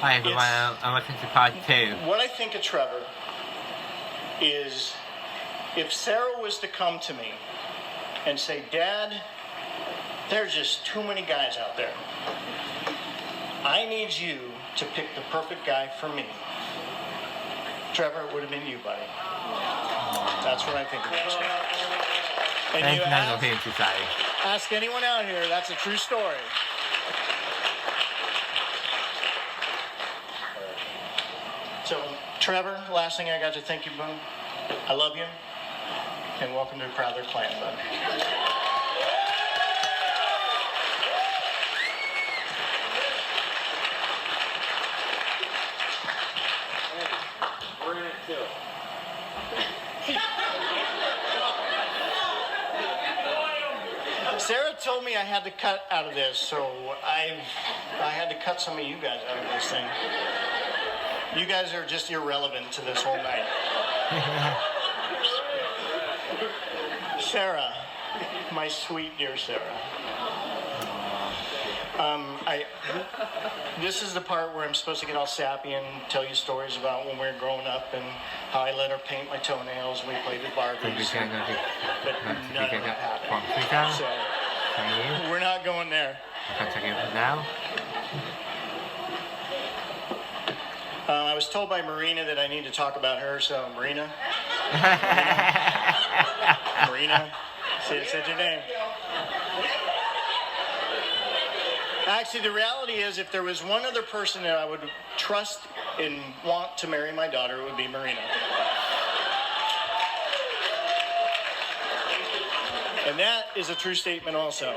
Hi everyone, I'm listening to part 2. What I think of Trevor is if Sarah was to come to me and say, Dad, there's just too many guys out there. I need you to pick the perfect guy for me. Trevor, it would have been you, buddy. That's what I think of it. And Thank you you, Society. ask anyone out here, that's a true story. So, Trevor, last thing I got to thank you, Boone. I love you, and welcome to Crowther Clan, bud. We're in it too. Sarah told me I had to cut out of this, so I had to cut some of you guys out of this thing. You guys are just irrelevant to this whole night. Sarah, my sweet dear Sarah. This is the part where I'm supposed to get all sappy and tell you stories about when we were growing up and how I let her paint my toenails and we played with Barbies. But none of that happened. So, we're not going there. Now? I was told by Marina that I need to talk about her, so Marina. Marina, said your name. Actually, the reality is, if there was one other person that I would trust and want to marry my daughter, it would be Marina. And that is a true statement also.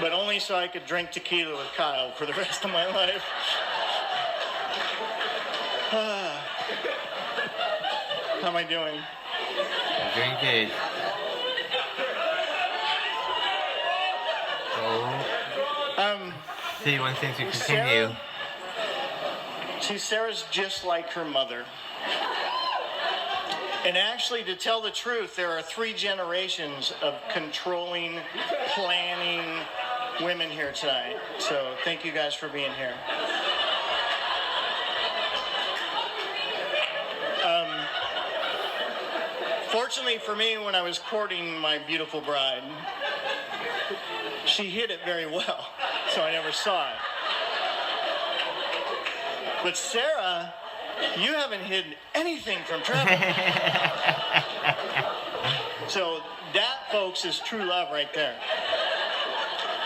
But only so I could drink tequila with Kyle for the rest of my life. How am I doing? I'm doing good. So you want things to continue? Sarah's just like her mother. And actually, to tell the truth, there are 3 generations of controlling, planning women here tonight. So thank you guys for being here. Fortunately for me, when I was courting my beautiful bride, she hid it very well, so I never saw it. But Sarah, you haven't hidden anything from Trevor. So that, folks, is true love right there.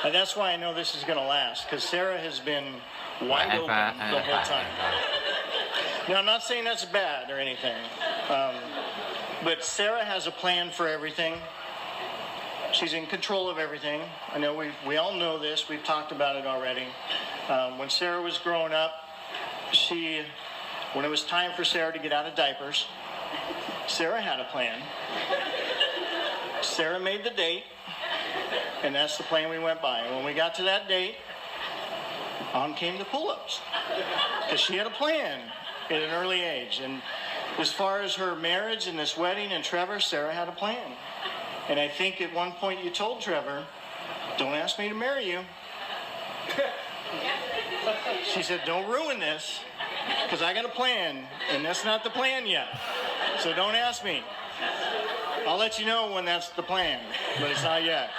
And that's why I know this is going to last, because Sarah has been wide open the whole time. Now, I'm not saying that's bad or anything, but Sarah has a plan for everything. She's in control of everything. I know we all know this. We've talked about it already. When Sarah was growing up, when it was time for Sarah to get out of diapers, Sarah had a plan. Sarah made the date, and that's the plan we went by. And when we got to that date, on came the pull-ups, because she had a plan at an early age. And as far as her marriage and this wedding and Trevor, Sarah had a plan. And I think at one point you told Trevor, don't ask me to marry you. She said, don't ruin this, because I got a plan, and that's not the plan yet. So don't ask me. I'll let you know when that's the plan, but it's not yet.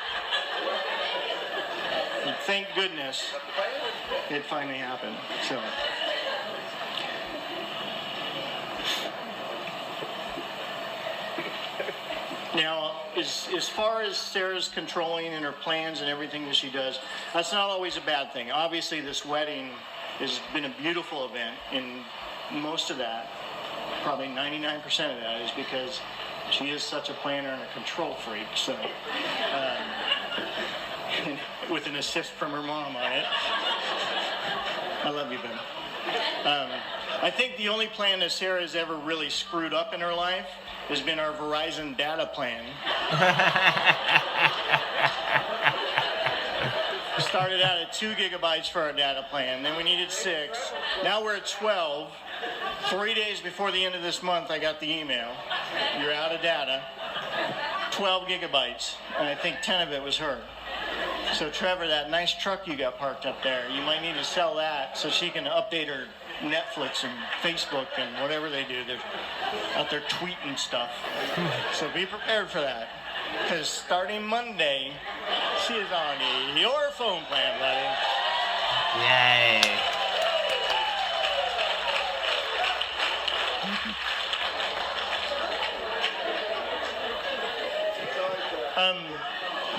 And thank goodness it finally happened. So. Now, as far as Sarah's controlling and her plans and everything that she does, that's not always a bad thing. Obviously, this wedding has been a beautiful event, and most of that, probably 99% of that, is because she is such a planner and a control freak. So, with an assist from her mom on it. I love you, Ben. I think the only plan that Sarah has ever really screwed up in her life has been our Verizon data plan. We started out at 2 gigabytes for our data plan, then we needed 6. Now we're at 12. 3 days before the end of this month, I got the email. You're out of data. 12 gigabytes, and I think 10 of it was her. So Trevor, that nice truck you got parked up there, you might need to sell that so she can update her Netflix and Facebook and whatever they do. They're out there tweeting stuff. So be prepared for that. Because starting Monday, she is on your phone plan, buddy. Yay.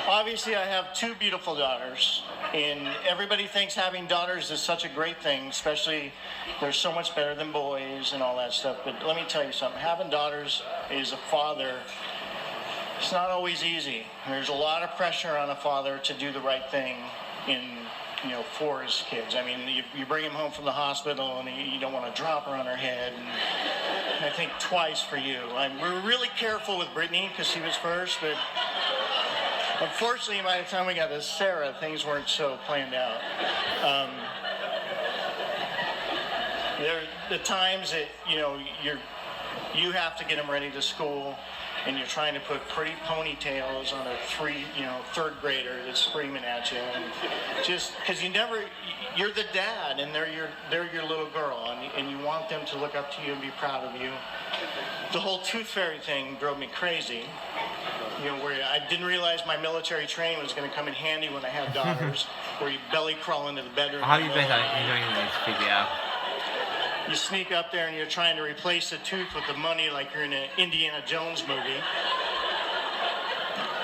Obviously, I have two beautiful daughters, and everybody thinks having daughters is such a great thing, especially they're so much better than boys and all that stuff. But let me tell you something, having daughters as a father, it's not always easy. There's a lot of pressure on a father to do the right thing for his kids. I mean, you bring him home from the hospital and you don't want to drop her on her head. And I think twice for you. We're really careful with Brittany because she was first, but unfortunately, by the time we got to Sarah, things weren't so planned out. There are the times that you have to get them ready to school, and you're trying to put pretty ponytails on a third grader that's screaming at you, and just because you're the dad, and they're your little girl, and you want them to look up to you and be proud of you. The whole tooth fairy thing drove me crazy. Where I didn't realize my military training was going to come in handy when I had daughters, where you belly crawl into the bedroom. I hope you guys are enjoying this video. You sneak up there and you're trying to replace the tooth with the money like you're in an Indiana Jones movie.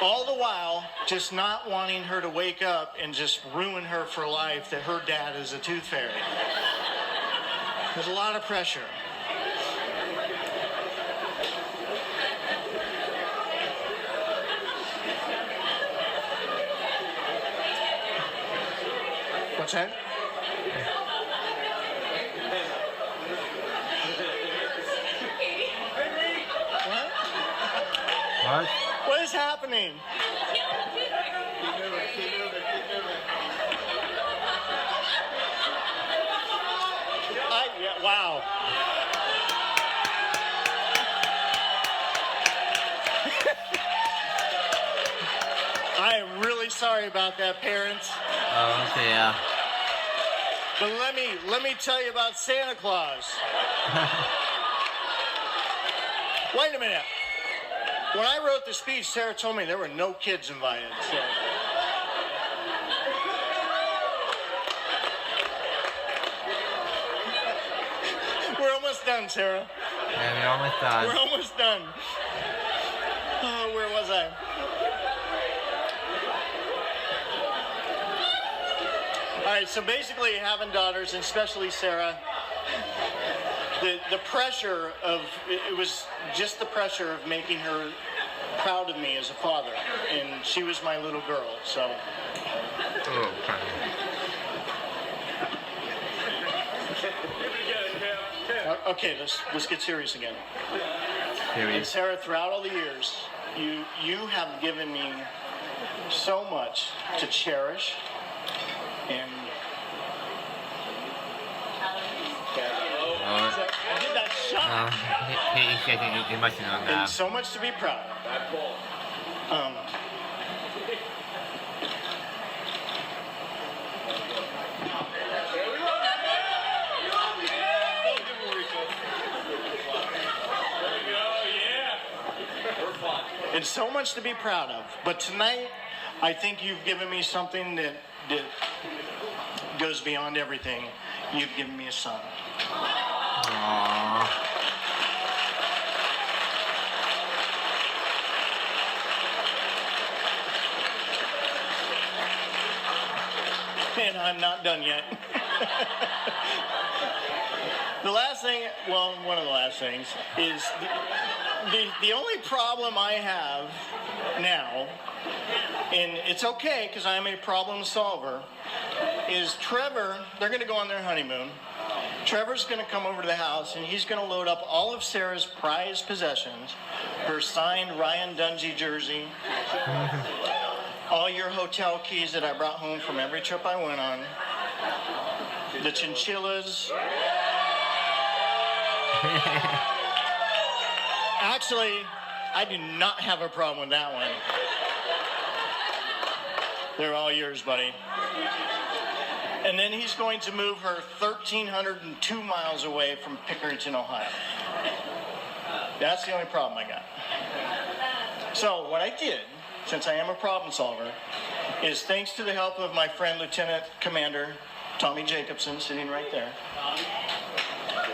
All the while, just not wanting her to wake up and just ruin her for life that her dad is a tooth fairy. There's a lot of pressure. What's that? What? What is happening? Wow. I am really sorry about that, parents. Oh, okay, yeah. But let me tell you about Santa Claus. Wait a minute. When I wrote the speech, Sarah told me there were no kids invited. So. We're almost done, Sarah. Yeah, we're almost done. We're almost done. Oh, where was I? All right, so basically having daughters, and especially Sarah, the pressure of, it was just the pressure of making her proud of me as a father. And she was my little girl, so. Oh, Okay, let's get serious again. And serious. Sarah, throughout all the years, you have given me so much to cherish, and I did that shot. He's getting emotional now. And so much to be proud of. And so much to be proud of. But tonight, I think you've given me something that goes beyond everything. You've given me a son. Aww. And I'm not done yet. The last thing, well, one of the last things, is the only problem I have now, and it's okay because I'm a problem solver, is Trevor, they're going to go on their honeymoon. Trevor's going to come over to the house and he's going to load up all of Sarah's prized possessions, her signed Ryan Dungey jersey, all your hotel keys that I brought home from every trip I went on, the chinchillas. Actually, I do not have a problem with that one. They're all yours, buddy. And then he's going to move her 1,302 miles away from Pickerington, Ohio. That's the only problem I got. So what I did, since I am a problem solver, is thanks to the help of my friend Lieutenant Commander Tommy Jacobson, sitting right there,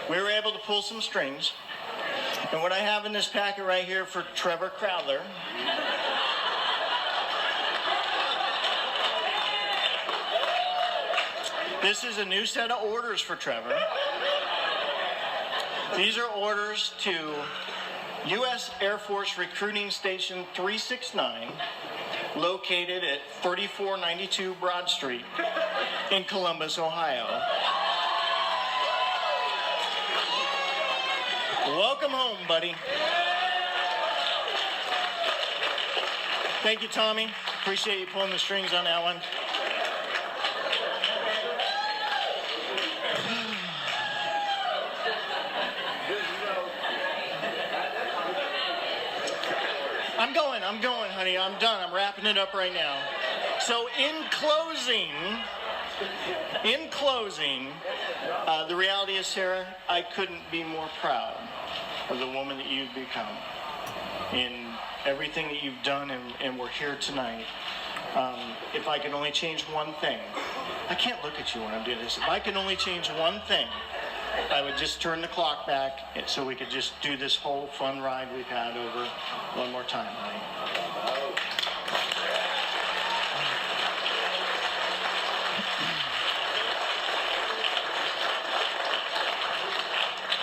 we were able to pull some strings. And what I have in this packet right here for Trevor Crowther this is a new set of orders for Trevor. These are orders to U.S. Air Force Recruiting Station 369, located at 3492 Broad Street in Columbus, Ohio. Welcome home, buddy. Thank you, Tommy. Appreciate you pulling the strings on that one. I'm going, honey. I'm done. I'm wrapping it up right now. So in closing, the reality is, Sarah, I couldn't be more proud of the woman that you've become in everything that you've done, and we're here tonight. If I could only change one thing, I can't look at you when I'm doing this. If I could only change one thing, I would just turn the clock back so we could just do this whole fun ride we've had over one more time, honey.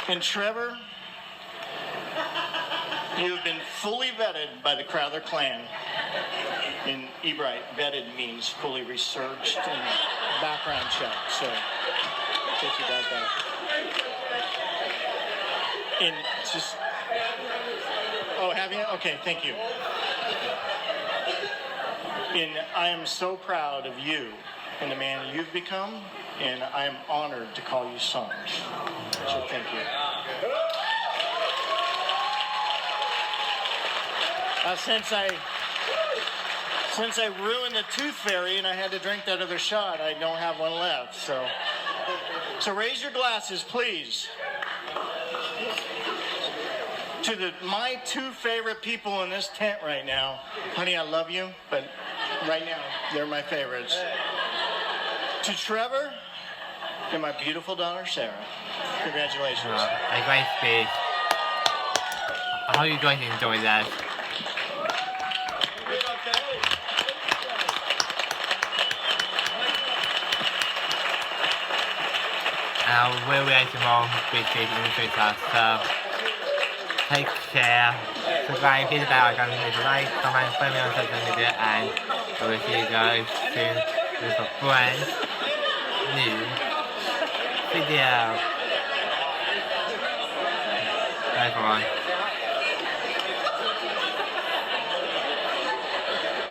And Trevor, you have been fully vetted by the Crowther clan. In Ebright, vetted means fully researched and background checked. So, in case you got that. And just, oh, have you? Okay, thank you. And I am so proud of you and the man you've become, and I am honored to call you son. So thank you. Since I ruined the tooth fairy and I had to drink that other shot, I don't have one left. So raise your glasses, please. To my two favorite people in this tent right now. Honey, I love you, but right now, they're my favorites. To Trevor and my beautiful daughter, Sarah. Congratulations. A great speech. I hope you guys enjoyed that. We'll be some more big speeches in the future, so take care, subscribe, hit the bell icon, leave a like, comment, follow me on social media, and I will see you guys soon with a brand new video. Bye everyone.